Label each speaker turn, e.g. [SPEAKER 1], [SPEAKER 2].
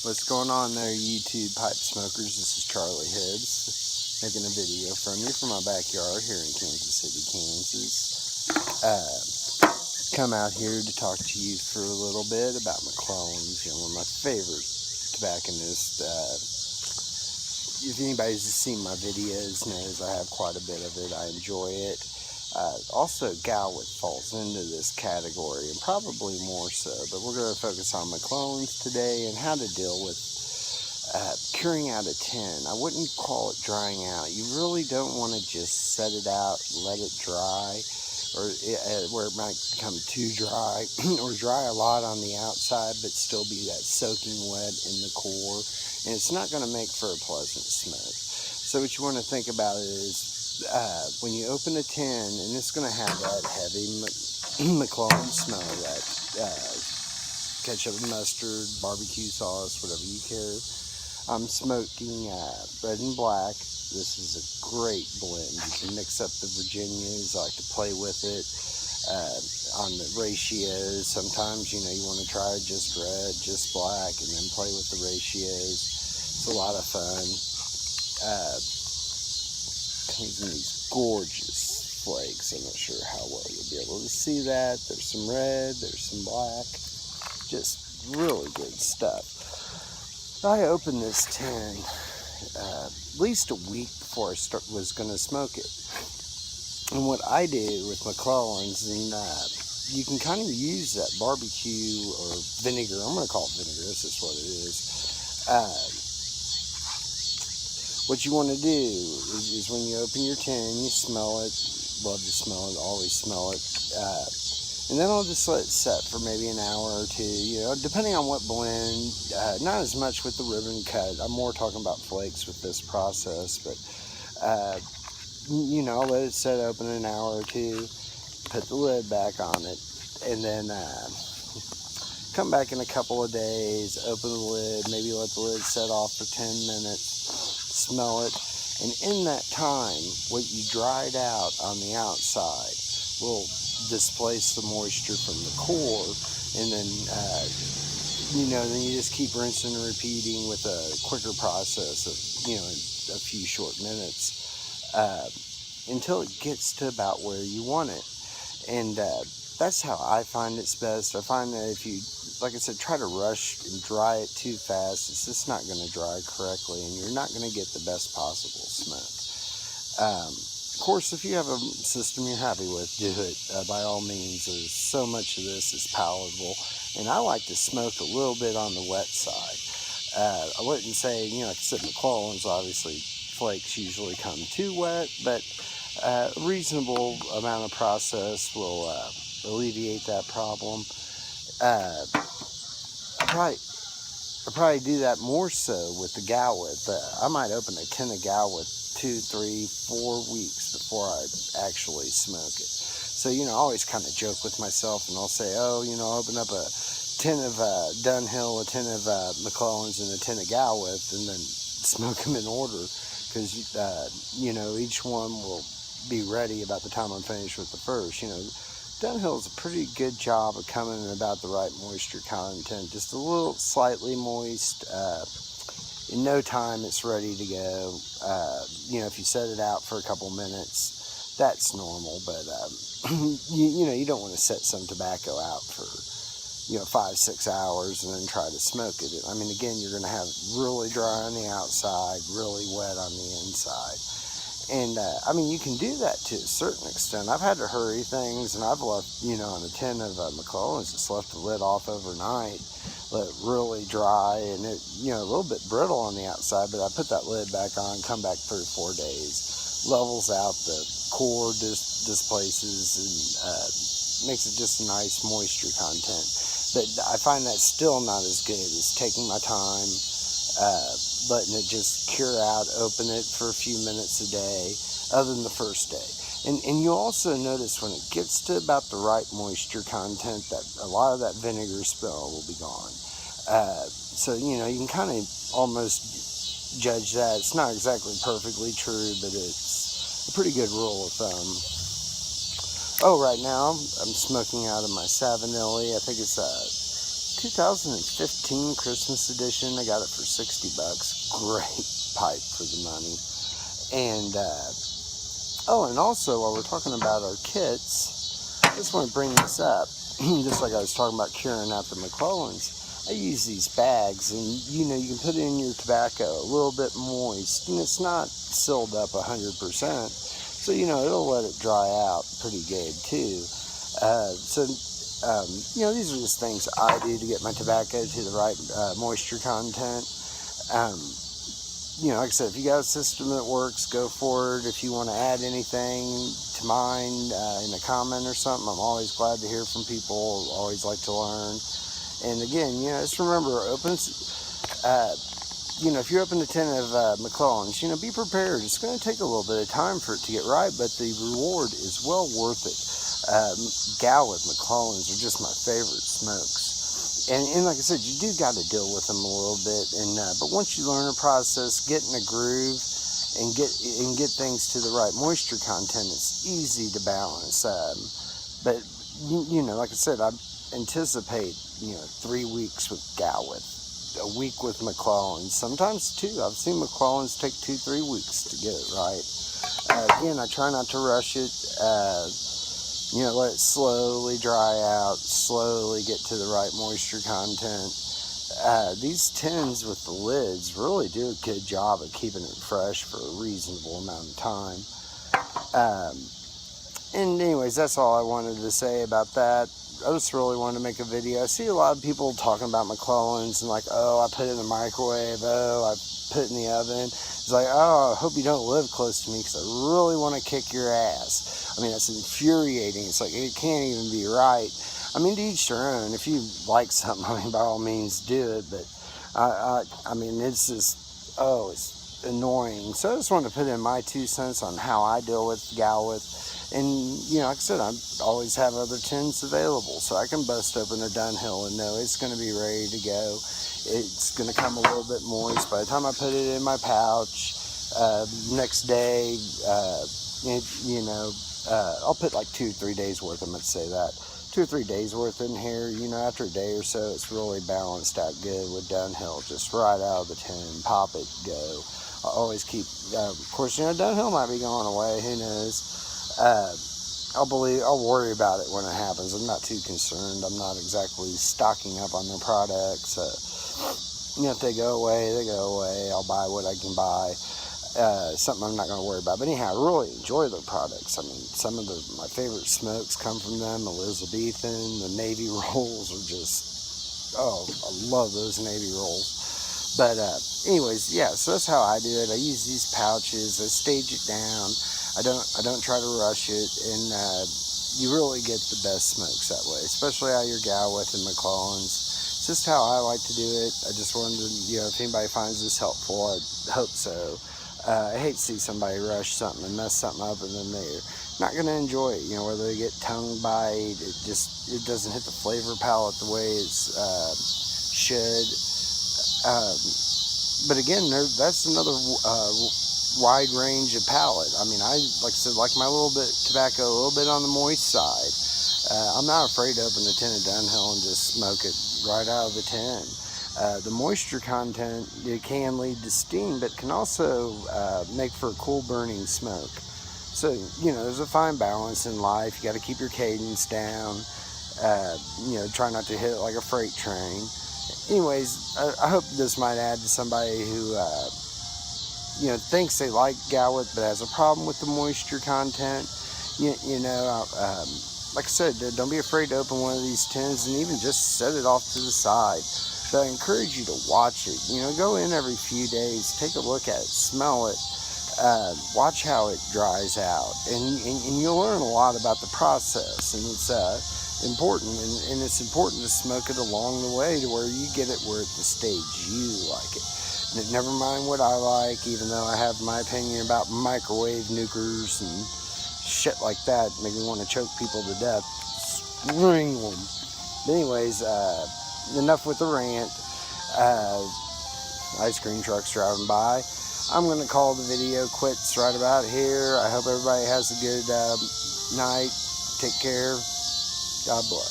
[SPEAKER 1] What's going on there, YouTube pipe smokers? This is Charlie Hibbs making a video from my backyard here in Kansas City, Kansas. Come out here to talk to you for a little bit about McClellands, one of my favorite tobacconists. If anybody's seen my videos knows I have quite a bit of it. I enjoy it. Also, Gawith falls into this category, and probably more so, but we're going to focus on McClellands today and how to deal with curing out a tin. I wouldn't call it drying out. You really don't want to just set it out, let it dry, or where it might become too dry, or dry a lot on the outside, but still be that soaking wet in the core, and it's not going to make for a pleasant smoke. So what you want to think about is, when you open a tin, and it's going to have that heavy McClellands smell, that ketchup and mustard, barbecue sauce, whatever you care. I'm smoking red and black. This is a great blend. You can mix up the Virginias. I like to play with it on the ratios. Sometimes, you want to try just red, just black, and then play with the ratios. It's a lot of fun. Using these gorgeous flakes. I'm not sure how well you'll be able to see that. There's some red, there's some black, just really good stuff. I opened this tin at least a week before I was going to smoke it. And what I do with McClellands, and you can kind of use that barbecue or vinegar. I'm going to call it vinegar. This is what it is. What you want to do is when you open your tin, you smell it. Love to smell it, always smell it. And then I'll just let it set for maybe an hour or two, depending on what blend. Not as much with the ribbon cut. I'm more talking about flakes with this process. But, I'll let it set open an hour or two, put the lid back on it, and then come back in a couple of days, open the lid, maybe let the lid set off for 10 minutes. Smell it, and in that time, what you dried out on the outside will displace the moisture from the core, and then then you just keep rinsing and repeating with a quicker process of a few short minutes until it gets to about where you want it. And that's how I find it's best. I find that if you, like I said, try to rush and dry it too fast, it's just not going to dry correctly, and you're not going to get the best possible smoke. Of course, if you have a system you're happy with, do it. By all means, there's so much of this is palatable, and I like to smoke a little bit on the wet side. I wouldn't say, like I said, McClellands, obviously, flakes usually come too wet, but a reasonable amount of process will alleviate that problem. I probably do that more so with the Gawith. I might open a tin of Gawith 2, 3, 4 weeks before I actually smoke it. So, I always kind of joke with myself, and I'll say, I'll open up a tin of Dunhill, a tin of McClellands, and a tin of Gawith, and then smoke them in order, because, each one will be ready about the time I'm finished with the first. Dunhill is a pretty good job of coming in about the right moisture content, just a little slightly moist. In no time, it's ready to go. If you set it out for a couple minutes, that's normal. But you don't want to set some tobacco out for 5-6 hours and then try to smoke it. I mean, again, you're going to have really dry on the outside, really wet on the inside. And, you can do that to a certain extent. I've had to hurry things, and I've left, on a tin of McClellands, just left the lid off overnight, let it really dry, and it, a little bit brittle on the outside, but I put that lid back on, come back 3 or 4 days, levels out the core, displaces, and makes it just a nice moisture content. But I find that still not as good as taking my time, letting it just cure out, open it for a few minutes a day, other than the first day. And you'll also notice when it gets to about the right moisture content that a lot of that vinegar smell will be gone. So, you can kind of almost judge that. It's not exactly perfectly true, but it's a pretty good rule of thumb. Oh, right now I'm smoking out of my Savinelli. I think it's 2015 Christmas edition. I got it for $60. Great pipe for the money. And and also while we're talking about our kits, I just want to bring this up. Just like I was talking about curing out the McClellands, I use these bags, and you can put in your tobacco a little bit moist, and it's not sealed up 100%, so it'll let it dry out pretty good too. These are just things I do to get my tobacco to the right moisture content. Like I said, if you got a system that works, go for it. If you want to add anything to mine in a comment or something, I'm always glad to hear from people. Always like to learn. And again, just remember, if you open a tin of McClellands, be prepared. It's going to take a little bit of time for it to get right, but the reward is well worth it. Gawith McClellands are just my favorite smokes. And like I said, you do got to deal with them a little bit. But once you learn the process, get in a groove, and get things to the right moisture content, it's easy to balance. But like I said, I anticipate 3 weeks with Gawith, a week with McClellands, sometimes 2. I've seen McClellands take 2-3 weeks to get it right. Again, I try not to rush it. Let it slowly dry out, slowly get to the right moisture content. These tins with the lids really do a good job of keeping it fresh for a reasonable amount of time. And anyways, that's all I wanted to say about that. I just really wanted to make a video. I see a lot of people talking about McClellands and like, oh, I put it in the microwave, oh, I put it in the oven. It's like, oh, I hope you don't live close to me because I really want to kick your ass. I mean, that's infuriating. It's like, it can't even be right. I mean, to each their own. If you like something, by all means do it. But, it's just, it's annoying. So I just wanted to put in my 2 cents on how I deal with Gawith. And, like I said, I always have other tins available. So I can bust open a Dunhill and know it's going to be ready to go. It's going to come a little bit moist. By the time I put it in my pouch, next day, I'll put like 2-3 days worth. I'm going to say that 2 or 3 days worth in here. After a day or so, it's really balanced out good with Dunhill. Just right out of the tin, pop it, go. I always keep. Of course, Dunhill might be going away. Who knows? I'll worry about it when it happens. I'm not too concerned. I'm not exactly stocking up on their products. If they go away, they go away. I'll buy what I can buy. Something I'm not going to worry about. But anyhow, I really enjoy their products. I mean, some of my favorite smokes come from them. Elizabethan, the Navy rolls are just, I love those Navy rolls. But anyways, yeah, so that's how I do it. I use these pouches. I stage it down. I don't try to rush it, and you really get the best smokes that way, especially out of your Gawith and McClellands. It's just how I like to do it. I just wanted to, if anybody finds this helpful, I hope so. I hate to see somebody rush something and mess something up, and then they're not going to enjoy it. Whether they get tongue bite, it doesn't hit the flavor palette the way it should. But again, that's another wide range of palate. I mean, like I said, like my little bit tobacco, a little bit on the moist side. I'm not afraid to open a tin of Dunhill and just smoke it right out of the tin. The moisture content, it can lead to steam, but can also make for a cool burning smoke. So, there's a fine balance in life. You got to keep your cadence down. Try not to hit it like a freight train. Anyways, I hope this might add to somebody who thinks they like Gawith but has a problem with the moisture content. Like I said, don't be afraid to open one of these tins and even just set it off to the side. But I encourage you to watch it. Go in every few days, take a look at it, smell it, watch how it dries out, and you'll learn a lot about the process. And it's important, and it's important to smoke it along the way to where you get it where at the stage you like it. Never mind what I like, even though I have my opinion about microwave nukers and shit like that, make me want to choke people to death, string them. But anyways, enough with the rant. Ice cream trucks driving by. I'm going to call the video quits right about here. I hope everybody has a good night. Take care. God bless.